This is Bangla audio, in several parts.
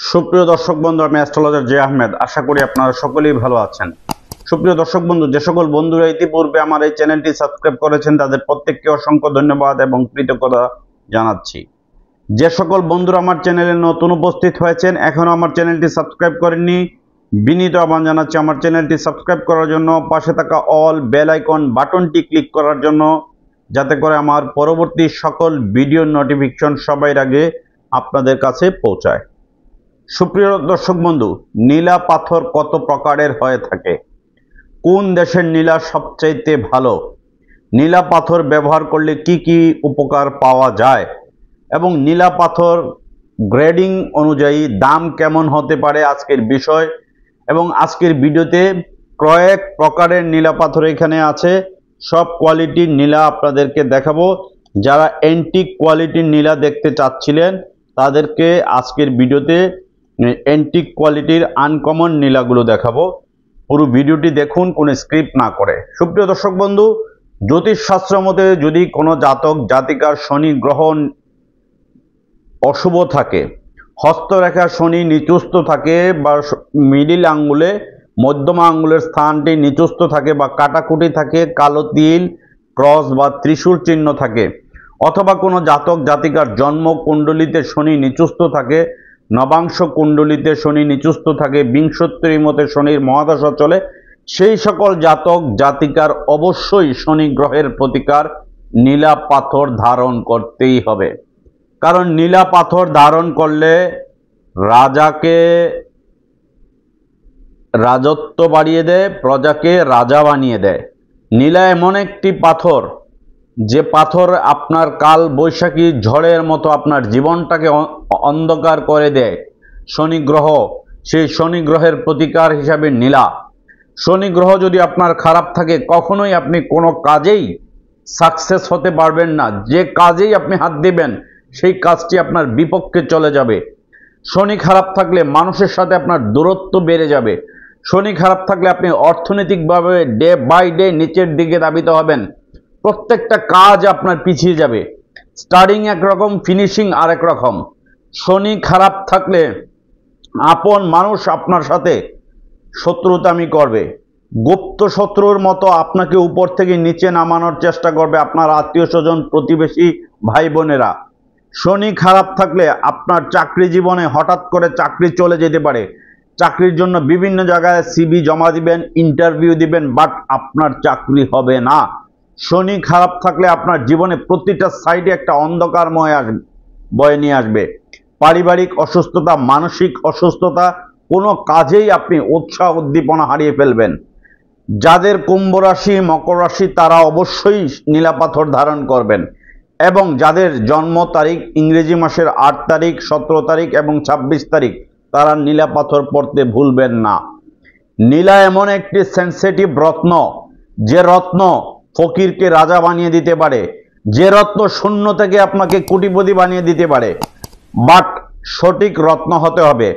সুপ্রিয় দর্শক বন্ধু, আমি অ্যাস্ট্রোলজার জে আহমেদ। আশা করি আপনারা সকলেই ভালো আছেন। সুপ্রিয় দর্শক বন্ধু, যে সকল বন্ধুরা ইতিপূর্বে আমার এই চ্যানেলটি সাবস্ক্রাইব করেছেন তাদের প্রত্যেককে অসংখ্য ধন্যবাদ এবং কৃতজ্ঞতা জানাচ্ছি। যে সকল বন্ধুরা আমার চ্যানেলে নতুন উপস্থিত হয়েছেন, এখনও আমার চ্যানেলটি সাবস্ক্রাইব করেননি, বিনীত আহ্বান জানাচ্ছি আমার চ্যানেলটি সাবস্ক্রাইব করার জন্য, পাশে থাকা অল বেল আইকন বাটনটি ক্লিক করার জন্য, যাতে করে আমার পরবর্তী সকল ভিডিও নোটিফিকেশন সবার আগে আপনাদের কাছে পৌঁছায়। সুপ্রিয় দর্শক বন্ধু, নীলা পাথর কত প্রকারের হয়ে থাকে? কোন দেশের নীলা সবচাইতে ভালো? নীলা পাথর ব্যবহার করলে কি কি উপকার পাওয়া যায় এবং নীলা পাথর গ্রেডিং অনুযায়ী দাম কেমন হতে পারে আজকের বিষয়। এবং আজকের ভিডিওতে কয়েক প্রকারের নীলা পাথর এখানে আছে, সব কোয়ালিটির নীলা আপনাদেরকে দেখাবো। যারা অ্যান্টিক কোয়ালিটির নীলা দেখতে চাচ্ছিলেন তাদেরকে আজকের ভিডিওতে অ্যান্টিক কোয়ালিটির আনকমন নীলাগুলো দেখাবো। পুরো ভিডিওটি দেখুন, কোনো স্ক্রিপ্ট না করে। সুপ্রিয় দর্শক বন্ধু, জ্যোতিষশাস্ত্র মতে যদি কোনো জাতক জাতিকার শনি গ্রহ অশুভ থাকে, হস্তরেখা শনি নিচস্থ থাকে বা মিডিল আঙ্গুলে মধ্যমা আঙ্গুলের স্থানটি নিচস্থ থাকে বা কাটাকুটি থাকে, কালো তিল ক্রস বা ত্রিশূল চিহ্ন থাকে, অথবা কোনো জাতক জাতিকার জন্ম কুণ্ডলিতে শনি নিচস্থ থাকে, নবাংশ কুণ্ডলিতে শনি নিচস্থ থাকে, বিংশোত্তরী মতে শনির মহাদশা চলে, সেই সকল জাতক জাতিকার অবশ্যই শনি গ্রহের প্রতিকার নীলা পাথর ধারণ করতেই হবে। কারণ নীলা পাথর ধারণ করলে রাজাকে রাজত্ব বাড়িয়ে দেয়, প্রজাকে রাজা বানিয়ে দেয়। নীলা এমন একটি পাথর যে পাথর আপনার কাল বৈশাখী ঝড়ের মতো আপনার জীবনটাকে অন্ধকার করে দেয়। শনি গ্রহ, সেই শনি গ্রহের প্রতিকার হিসাবে নীলা। শনি গ্রহ যদি আপনার খারাপ থাকে, কখনোই আপনি কোনো কাজেই সাকসেস হতে পারবেন না। যে কাজেই আপনি হাত দিবেন সেই কাজটি আপনার বিপক্ষে চলে যাবে। শনি খারাপ থাকলে মানুষের সাথে আপনার দূরত্ব বেড়ে যাবে। শনি খারাপ থাকলে আপনি অর্থনৈতিকভাবে ডে বাই ডে নিচের দিকে ধাবিত হবেন। প্রত্যেকটা কাজ আপনার পিছিয়ে যাবে। স্টার্টিং একরকম, ফিনিশিং আরেক রকম। শনি খারাপ থাকলে আপন মানুষ আপনার সাথে শত্রুতামি করবে, গুপ্ত শত্রুর মতো আপনাকে উপর থেকে নিচে নামানোর চেষ্টা করবে আপনার আত্মীয় স্বজন, প্রতিবেশী, ভাই বোনেরা। শনি খারাপ থাকলে আপনার চাকরি জীবনে হঠাৎ করে চাকরি চলে যেতে পারে। চাকরির জন্য বিভিন্ন জায়গায় সিভি জমা দিবেন, ইন্টারভিউ দিবেন, বাট আপনার চাকরি হবে না। শনি খারাপ থাকলে আপনার জীবনে প্রতিটা সাইডে একটা অন্ধকারময় বয়ে নিয়ে আসবে। পারিবারিক অসুস্থতা, মানসিক অসুস্থতা, কোনো কাজেই আপনি উৎসাহ উদ্দীপনা হারিয়ে ফেলবেন। যাদের কুম্ভ রাশি, মকর রাশি, তারা অবশ্যই নীলা পাথর ধারণ করবেন। এবং যাদের জন্ম তারিখ ইংরেজি মাসের 8 তারিখ, 17 তারিখ এবং 26 তারিখ, তারা নীলা পাথর পড়তে ভুলবেন না। নীলা এমন একটি সেন্সিটিভ রত্ন, যে রত্ন ফকিরকে রাজা বানিয়ে দিতে পারে, যে রত্ন শূন্য থেকে আপনাকে কোটিপতি বানিয়ে দিতে পারে। বাট সঠিক রত্ন হতে হবে।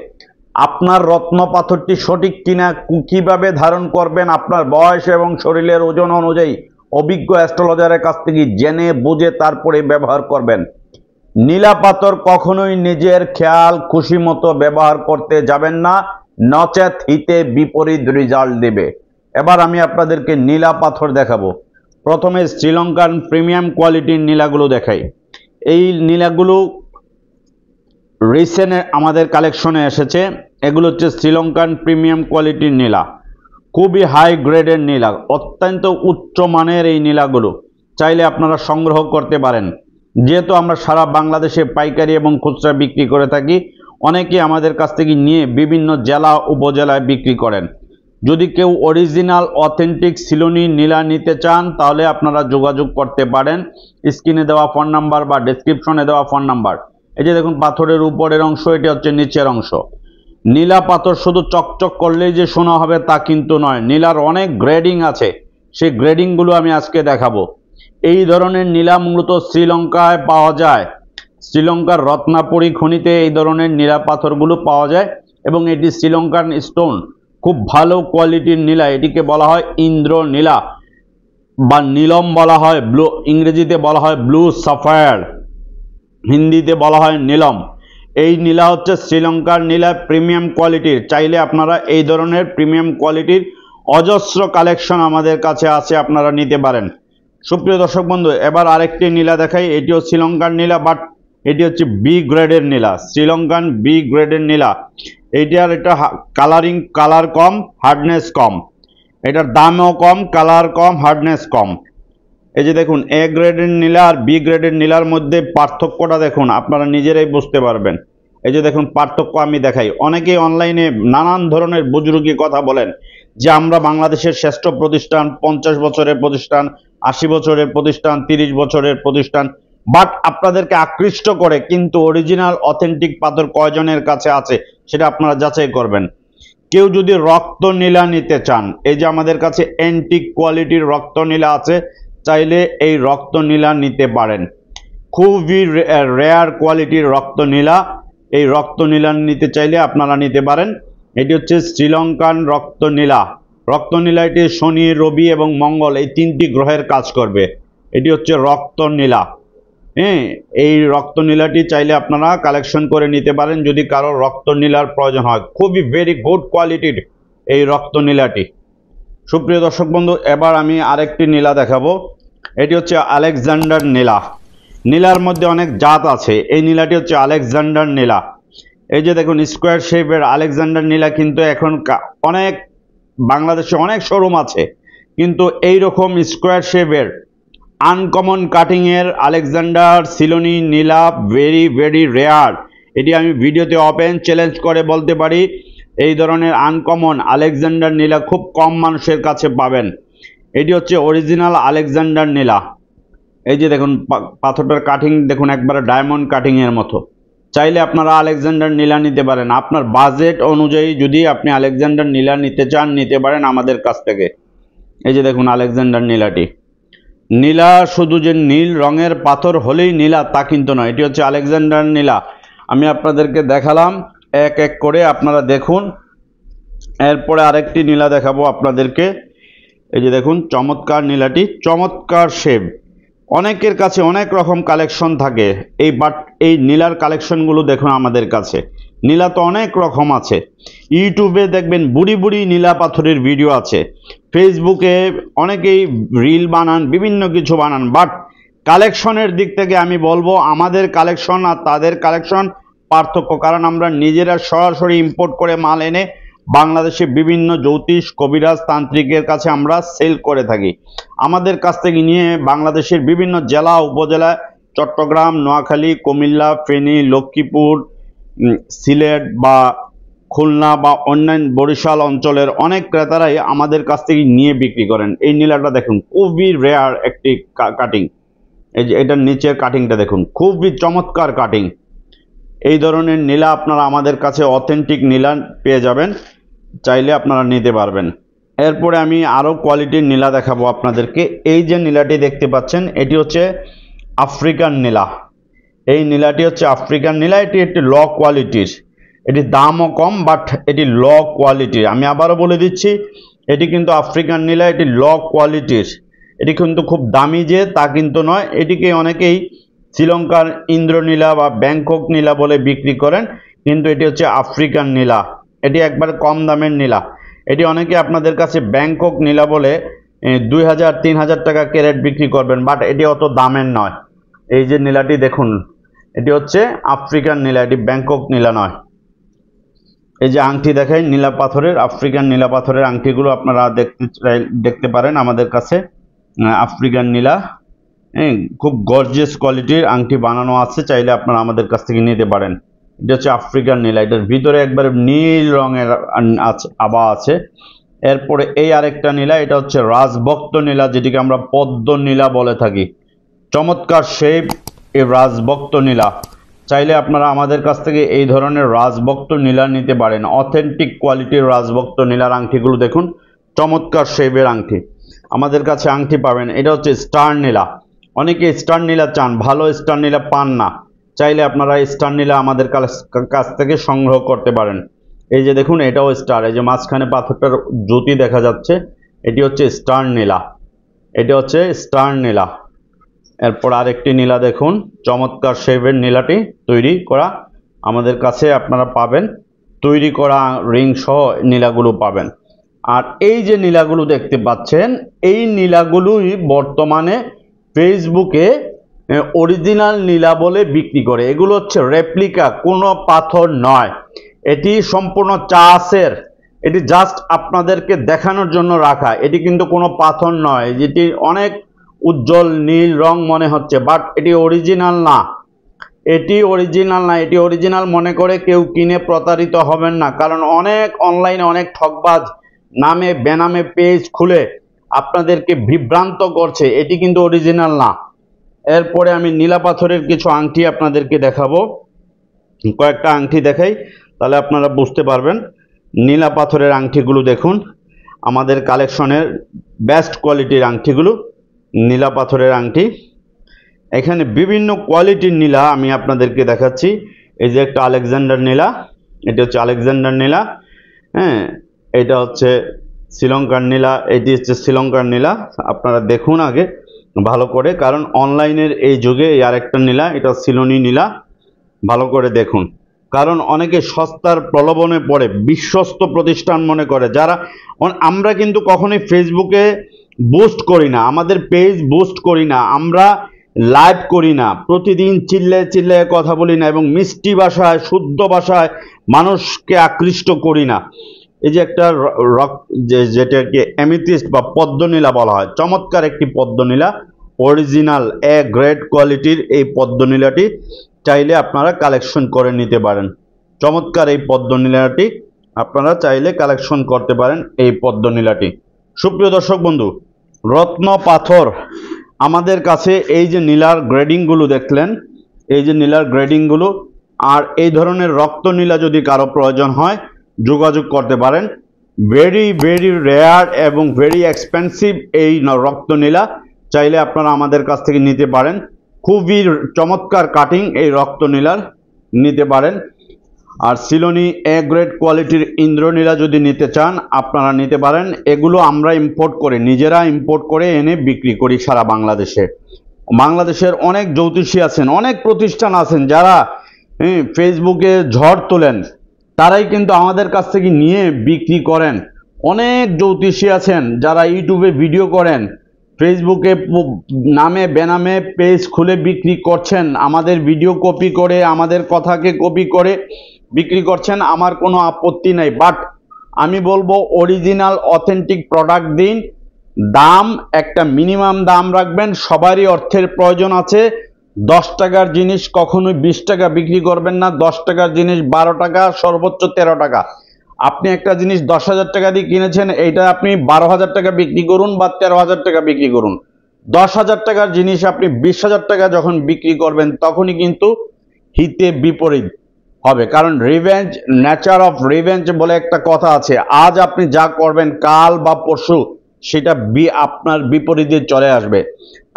আপনার রত্ন পাথরটি সঠিক কিনা, কিভাবে ধারণ করবেন, আপনার বয়স এবং শরীরের ওজন অনুযায়ী অভিজ্ঞ অ্যাস্ট্রোলজারের কাছ থেকে জেনে বুঝে তারপরে ব্যবহার করবেন। নীলা পাথর কখনোই নিজের খেয়াল খুশি মতো ব্যবহার করতে যাবেন না, নচেত হিতে বিপরীত রেজাল্ট দেবে। এবার আমি আপনাদেরকে নীলা পাথর দেখাবো। প্রথমে শ্রীলঙ্কান প্রিমিয়াম কোয়ালিটির নীলাগুলো দেখাই। এই নীলাগুলো রিসেন্ট আমাদের কালেকশনে এসেছে। এগুলো হচ্ছে শ্রীলঙ্কান প্রিমিয়াম কোয়ালিটির নীলা, খুবই হাই গ্রেডের নীলা, অত্যন্ত উচ্চ মানের এই নীলাগুলো চাইলে আপনারা সংগ্রহ করতে পারেন। যেহেতু আমরা সারা বাংলাদেশে পাইকারি এবং খুচরা বিক্রি করে থাকি, অনেকে আমাদের কাছ থেকে নিয়ে বিভিন্ন জেলা উপজেলায় বিক্রি করেন। যদি কেউ অরিজিনাল অথেন্টিক সিলোনি নীলা নিতে চান তাহলে আপনারা যোগাযোগ করতে পারেন স্ক্রিনে দেওয়া ফোন নাম্বার বা ডেসক্রিপশনে দেওয়া ফোন নাম্বার। এই যে দেখুন পাথরের উপরের অংশ, এটি হচ্ছে নিচের অংশ। নীলা পাথর শুধু চকচক করলেই যে সোনা হবে তা কিন্তু নয়, নীলার অনেক গ্রেডিং আছে, সেই গ্রেডিংগুলো আমি আজকে দেখাবো। এই ধরনের নীলা মূলত শ্রীলঙ্কায় পাওয়া যায়। শ্রীলঙ্কার রত্নাপুরী খনিতে এই ধরনের নীলা পাথরগুলো পাওয়া যায় এবং এটি শ্রীলঙ্কান স্টোন, খুব ভালো কোয়ালিটির নীলা। এটিকে বলা হয় ইন্দ্র নীলা বা নীলম বলা হয়, ব্লু ইংরেজিতে বলা হয় ব্লু সাফায়ার, হিন্দিতে বলা হয় নীলম। এই নীলা হচ্ছে শ্রীলঙ্কার নীলা, প্রিমিয়াম কোয়ালিটির। চাইলে আপনারা এই ধরনের প্রিমিয়াম কোয়ালিটির অজস্র কালেকশন আমাদের কাছে আছে, আপনারা নিতে পারেন। সুপ্রিয় দর্শক বন্ধু, এবার আরেকটি নীলা দেখাই। এটিও শ্রীলঙ্কার নীলা, বাট এটি হচ্ছে বি গ্রেডের নীলা, শ্রীলঙ্কান বি গ্রেডের নীলা। এইটার এটা কালার কম, হার্ডনেস কম, এটার দামও কম, কালার কম, হার্ডনেস কম। এই যে দেখুন, এ গ্রেডের নীলা আর বি গ্রেডের নীলার মধ্যে পার্থক্যটা দেখুন, আপনারা নিজেরাই বুঝতে পারবেন। এই যে দেখুন পার্থক্য আমি দেখাই। অনেকেই অনলাইনে নানান ধরনের বুজরুকি কথা বলেন যে আমরা বাংলাদেশের শ্রেষ্ঠ প্রতিষ্ঠান, 50 বছরের প্রতিষ্ঠান, 80 বছরের প্রতিষ্ঠান, 30 বছরের প্রতিষ্ঠান, বাট আপনাদেরকে আকৃষ্ট করে কিন্তু অরিজিনাল অথেন্টিক পাথর কয়জনের কাছে আছে সেটা আপনারা যাচাই করবেন। কেউ যদি রক্ত নীলা নিতে চান, এই যে আমাদের কাছে অ্যান্টিক কোয়ালিটির রক্ত নীলা আছে, চাইলে এই রক্ত নীলা নিতে পারেন। খুবই রেয়ার কোয়ালিটির রক্ত নীলা। এই রক্ত নীলা নিতে চাইলে আপনারা নিতে পারেন। এটি হচ্ছে শ্রীলঙ্কান রক্ত নীলা। রক্ত নীলা এটি শনি, রবি এবং মঙ্গল এই 3টি গ্রহের কাজ করবে। এটি হচ্ছে রক্ত নীলা। হ্যাঁ, এই রক্ত নীলাটি চাইলে আপনারা কালেকশন করে নিতে পারেন যদি কারো রক্ত নীলার প্রয়োজন হয়। খুবই ভেরি গুড কোয়ালিটির এই রক্ত নীলাটি। সুপ্রিয় দর্শক বন্ধু, এবার আমি আরেকটি নীলা দেখাবো। এটি হচ্ছে আলেকজান্ডার নীলা। নীলার মধ্যে অনেক জাত আছে, এই নীলাটি হচ্ছে আলেকজান্ডার নীলা। এই যে দেখুন স্কোয়ার শেপের আলেকজান্ডার নীলা, কিন্তু এখন অনেক বাংলাদেশে অনেক শোরুম আছে, কিন্তু এই রকম স্কোয়ার শেপের আনকমন কাটিং এর আলেকজান্ডার সিলোনি নীলা ভেরি ভেরি রেয়ার। এটি আমি ভিডিওতে ওপেন চ্যালেঞ্জ করে বলতে পারি, এই ধরনের আনকমন আলেকজান্ডার নীলা খুব কম মানুষের কাছে পাবেন। এটি হচ্ছে অরিজিনাল আলেকজান্ডার নীলা। এই যে দেখুন পাথরটার কাটিং দেখুন, একবারে ডায়মন্ড কাটিং এর মতো। চাইলে আপনারা আলেকজান্ডার নীলা নিতে পারেন। আপনার বাজেট অনুযায়ী যদি আপনি আলেকজান্ডার নীলা নিতে চান, নিতে পারেন আমাদের কাছ থেকে। এই যে দেখুন আলেকজান্ডার নীলাটি। নীলা শুধু যে নীল রঙের পাথর হলেই নীলা তা কিন্তু নয়, এটি হচ্ছে আলেকজান্ডার নীলা। আমি আপনাদেরকে দেখালাম এক এক করে, আপনারা দেখুন। এরপরে আরেকটি নীলা দেখাবো আপনাদেরকে। এই যে দেখুন চমৎকার নীলাটি, চমৎকার শেপ। অনেকের কাছে অনেক রকম কালেকশন থাকে, এই নীলার কালেকশনগুলো দেখুন আমাদের কাছে। নীলা তো অনেক রকম আছে, ইউটিউবে দেখবেন বুড়ি বুড়ি নীলা পাথরের ভিডিও আছে, ফেসবুকে অনেকেই রিল বানান, বিভিন্ন কিছু বানান, বাট কালেকশনের দিক থেকে আমি বলবো আমাদের কালেকশন আর তাদের কালেকশন পার্থক্য। কারণ আমরা নিজেরা সরাসরি ইম্পোর্ট করে মাল এনে বাংলাদেশে বিভিন্ন জ্যোতিষ, কবিরাজ, তান্ত্রিকের কাছে আমরা সেল করে থাকি। আমাদের কাছ থেকে নিয়ে বাংলাদেশের বিভিন্ন জেলা, উপজেলা, চট্টগ্রাম, নোয়াখালী, কুমিল্লা, ফেনী, লক্ষ্মীপুর, সিলেট বা খুলনা বা অন্যান্য বরিশাল অঞ্চলের অনেক ক্রেতারাই আমাদের কাছ থেকে নিয়ে বিক্রি করেন। এই নীলাটা দেখুন, খুবই রেয়ার একটি কাটিং। এই যে এটার নিচের কাটিংটা দেখুন, খুবই চমৎকার কাটিং। এই ধরনের নীলা আপনারা আমাদের কাছে অথেন্টিক নীলা পেয়ে যাবেন, চাইলে আপনারা নিতে পারবেন। এরপরে আমি আরও কোয়ালিটির নীলা দেখাবো আপনাদেরকে। এই যে নীলাটি দেখতে পাচ্ছেন, এটি হচ্ছে আফ্রিকান নীলা। এই নীলাটি হচ্ছে আফ্রিকান নীলা। এটি একটি ল কোয়ালিটির, এটির দামও কম, বাট এটি ল কোয়ালিটির। আমি আবারও বলে দিচ্ছি, এটি কিন্তু আফ্রিকান নীলা, এটি ল কোয়ালিটির। এটি কিন্তু খুব দামি যে তা কিন্তু নয়। এটিকে অনেকেই শ্রীলঙ্কার ইন্দ্রনীলা বা ব্যাংকক নীলা বলে বিক্রি করেন, কিন্তু এটি হচ্ছে আফ্রিকান নীলা। এটি একবারে কম দামের নীলা। এটি অনেকে আপনাদের কাছে ব্যাংকক নীলা বলে 2000-3000 টাকা ক্যারেট বিক্রি করবেন, বাট এটি অত দামের নয়। এই যে নীলাটি দেখুন, এটি হচ্ছে আফ্রিকান নীলা, এটি ব্যাংকক নীলা নয়। এই যে আংটি দেখাই নীলা পাথরের, আফ্রিকান নীলা পাথরের আংটিগুলো আপনারা দেখতে পারেন আমাদের কাছে। আফ্রিকান নীলা, খুব গর্জিয়াস কোয়ালিটির আংটি বানানো আছে, চাইলে আপনারা আমাদের কাছ থেকে নিতে পারেন। এটা হচ্ছে আফ্রিকান নীলা, এটার ভিতরে একবারে নীল রঙের আভা আছে। এরপরে এই আরেকটা নীলা, এটা হচ্ছে রাজভক্ত নীলা, যেটিকে আমরা পদ্ম নীলা বলে থাকি। চমৎকার শেপ এই রাজভক্ত নীলা। চাইলে আপনারা আমাদের কাছ থেকে এই ধরনের রাজভক্ত নীলা নিতে পারেন। অথেন্টিক কোয়ালিটির রাজভক্ত নীলার আংটিগুলো দেখুন, চমৎকার শেপের আংটি। আমাদের কাছে আংটি পাবেন। এটা হচ্ছে স্টার নীলা। অনেকে স্টার নীলা চান, ভালো স্টার নীলা পান না, চাইলে আপনারা স্টার নীলা আমাদের কাছ থেকে সংগ্রহ করতে পারেন। এই যে দেখুন, এটাও স্টার। এই যে মাঝখানে পাথরটার জ্যোতি দেখা যাচ্ছে, এটি হচ্ছে স্টার নীলা। এটা হচ্ছে স্টার নীলা। এরপর আরেকটি নীলা দেখুন, চমৎকার শেপের নীলাটি তৈরি করা। আমাদের কাছে আপনারা পাবেন, তৈরি করা রিং সহ নীলাগুলো পাবেন। আর এই যে নীলাগুলো দেখতে পাচ্ছেন, এই নীলাগুলোই বর্তমানে ফেসবুকে অরিজিনাল নীলা বলে বিক্রি করে। এগুলো হচ্ছে রেপ্লিকা, কোনো পাথর নয়। এটি সম্পূর্ণ চাষের, এটি জাস্ট আপনাদেরকে দেখানোর জন্য রাখা। এটি কিন্তু কোনো পাথর নয়, যেটি অনেক উজ্জ্বল নীল রং মনে হচ্ছে, বাট এটি অরিজিনাল না। এটি অরিজিনাল না। এটি অরিজিনাল মনে করে কেউ কিনে প্রতারিত হবেন না, কারণ অনেক অনলাইনে অনেক ঠকবাজ নামে বেনামে পেজ খুলে আপনাদেরকে বিভ্রান্ত করছে। এটি কিন্তু অরিজিনাল না। এরপরে আমি নীলা পাথরের কিছু আংটি আপনাদেরকে দেখাবো। কয়েকটা আংটি দেখাই, তাহলে আপনারা বুঝতে পারবেন। নীলা পাথরের আংটিগুলো দেখুন, আমাদের কালেকশনের বেস্ট কোয়ালিটির আংটিগুলো নীলা পাথরের আংটি। এখানে বিভিন্ন কোয়ালিটির নীলা আমি আপনাদেরকে দেখাচ্ছি। এই যে একটা আলেকজান্ডার নীলা, এটা হচ্ছে আলেকজান্ডার নীলা, হ্যাঁ, এটা হচ্ছে শ্রীলঙ্কার নীলা, এটি হচ্ছে শ্রীলঙ্কার নীলা। আপনারা দেখুন আগে ভালো করে, কারণ অনলাইনের এই যুগে এই আরেকটা নীলা, এটা সিলোনি নীলা, ভালো করে দেখুন। কারণ অনেকে সস্তার প্রলোভনে পড়ে বিশ্বস্ত প্রতিষ্ঠান মনে করে যারা। আমরা কিন্তু কখনোই ফেসবুকে বুস্ট করি না, আমাদের পেজ বুস্ট করি না, আমরা লাইভ করি না, প্রতিদিন চিল্লে কথা বলি না, এবং মিষ্টি ভাষায় শুদ্ধ ভাষায় মানুষকে আকৃষ্ট করি না। এই যে একটা যেটাকে অ্যামেথিস্ট বা পদ্মনীলা বলা হয়, চমৎকার একটি পদ্মনীলা, অরিজিনাল এ গ্রেড কোয়ালিটির এই পদ্মনীলাটি চাইলে আপনারা কালেকশন করে নিতে পারেন। চমৎকার এই পদ্মনীলাটি আপনারা চাইলে কালেকশন করতে পারেন, এই পদ্মনীলাটি। সুপ্রিয় দর্শক বন্ধু, রত্ন পাথর আমাদের কাছে এই যে নীলার গ্রেডিংগুলো দেখলেন, এই যে নীলার গ্রেডিংগুলো, আর এই ধরনের রক্ত নীলা যদি কারো প্রয়োজন হয় যোগাযোগ করতে পারেন। ভেরি রেয়ার এবং ভেরি এক্সপেন্সিভ এই রক্ত নীলা, চাইলে আপনারা আমাদের কাছ থেকে নিতে পারেন। খুবই চমৎকার কাটিং এই রক্ত নীলার, নিতে পারেন। আর সিলোনি এ গ্রেড কোয়ালিটির ইন্দ্রনীলা যদি নিতে চান আপনারা নিতে পারেন। এগুলো আমরা ইম্পোর্ট করে, নিজেরা ইম্পোর্ট করে এনে বিক্রি করি সারা বাংলাদেশে। বাংলাদেশের অনেক জ্যোতিষী আছেন, অনেক প্রতিষ্ঠান আছেন যারা ফেসবুকে ঝড় তোলেন, তারাই কিন্তু আমাদের কাছ থেকে নিয়ে বিক্রি করেন। অনেক জ্যোতিষী আছেন যারা ইউটিউবে ভিডিও করেন, ফেসবুকে নামে বেনামে পেজ খুলে বিক্রি করছেন, আমাদের ভিডিও কপি করে, আমাদের কথাকে কপি করে বিক্রি করছেন। আমার কোনো আপত্তি নাই, বাট আমি বলবো অরিজিনাল অথেন্টিক প্রোডাক্ট দিন। দাম একটা মিনিমাম দাম রাখবেন। সবারই অর্থের প্রয়োজন আছে। 10 টাকার জিনিস কখনোই 20 টাকা বিক্রি করবেন না, 10 টাকার জিনিস 12 টাকা, সর্বোচ্চ 13 টাকা। আপনি একটা জিনিস 10,000 টাকা দিয়ে কিনেছেন, এইটা আপনি 12,000 টাকা বিক্রি করুন বা 13,000 টাকা বিক্রি করুন। 10,000 টাকার জিনিস আপনি 20,000 টাকা যখন বিক্রি করবেন, তখনই কিন্তু হিতে বিপরীত হবে। কারণ রিভেঞ্জ, নেচার অফ রিভেঞ্জ বলে একটা কথা আছে। আজ আপনি যা করবেন কাল বা পরশু সেটা আপনার বিপরীতে চলে আসবে।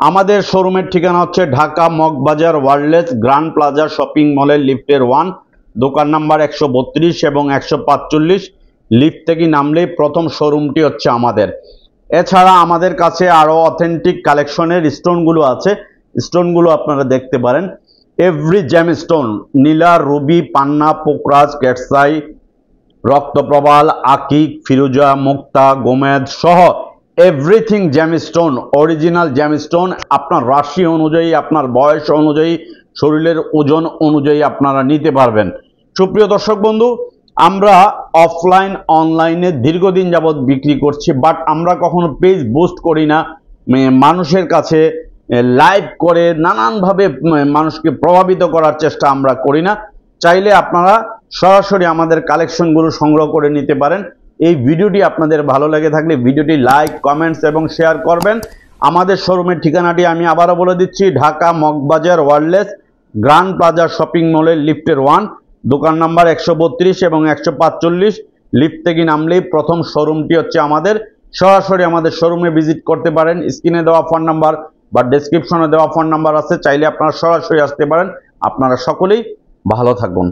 আমাদের শোরুমের ঠিকানা হচ্ছে Dhaka Moghbazar ওয়ার্ল্ডলেস grand plaza shopping মলের লিফটের 1, দোকান নাম্বার 132 এবং 145। লিফট থেকে নামলেই প্রথম শোরুমটি হচ্ছে আমাদের। এছাড়া আমাদের কাছে আরও অথেন্টিক কালেকশনের স্টোনগুলো আছে, স্টোনগুলো আপনারা দেখতে পারেন। এভরি জ্যাম স্টোন, নীলা, রুবি, পান্না, পোকরাজ, ক্যাটসাই, রক্তপ্রবাল, আকিক, ফিরোজা, মুক্তা, গোমেদ সহ এভরিথিং জ্যামস্টোন, অরিজিনাল জ্যামস্টোন। আপনার রাশি অনুযায়ী, আপনার বয়স অনুযায়ী, শরীরের ওজন অনুযায়ী আপনারা নিতে পারবেন। সুপ্রিয় দর্শক বন্ধু, আমরা অফলাইন অনলাইনে দীর্ঘদিন যাবৎ বিক্রি করছি, বাট আমরা কখনো পেজ বুস্ট করি না। মানুষের কাছে লাইভ করে নানানভাবে মানুষকে প্রভাবিত করার চেষ্টা আমরা করি না। চাইলে আপনারা সরাসরি আমাদের কালেকশনগুলো সংগ্রহ করে নিতে পারেন। এই ভিডিওটি আপনাদের ভালো লেগে থাকলে ভিডিওটি লাইক, কমেন্টস এবং শেয়ার করবেন। আমাদের শোরুমের ঠিকানাটি আমি আবারও বলে দিচ্ছি, Dhaka Moghbazar ওয়ার্ল্ডলেস grand plaza shopping মলের লিফটের 1, দোকান নাম্বার 132 এবং 145। লিফট থেকে নামলেই প্রথম শোরুমটি হচ্ছে আমাদের। সরাসরি আমাদের শোরুমে ভিজিট করতে পারেন। স্ক্রিনে দেওয়া ফোন নাম্বার বা ডেসক্রিপশনে দেওয়া ফোন নাম্বার আছে, চাইলে আপনারা সরাসরি আসতে পারেন। আপনারা সকলেই ভালো থাকুন।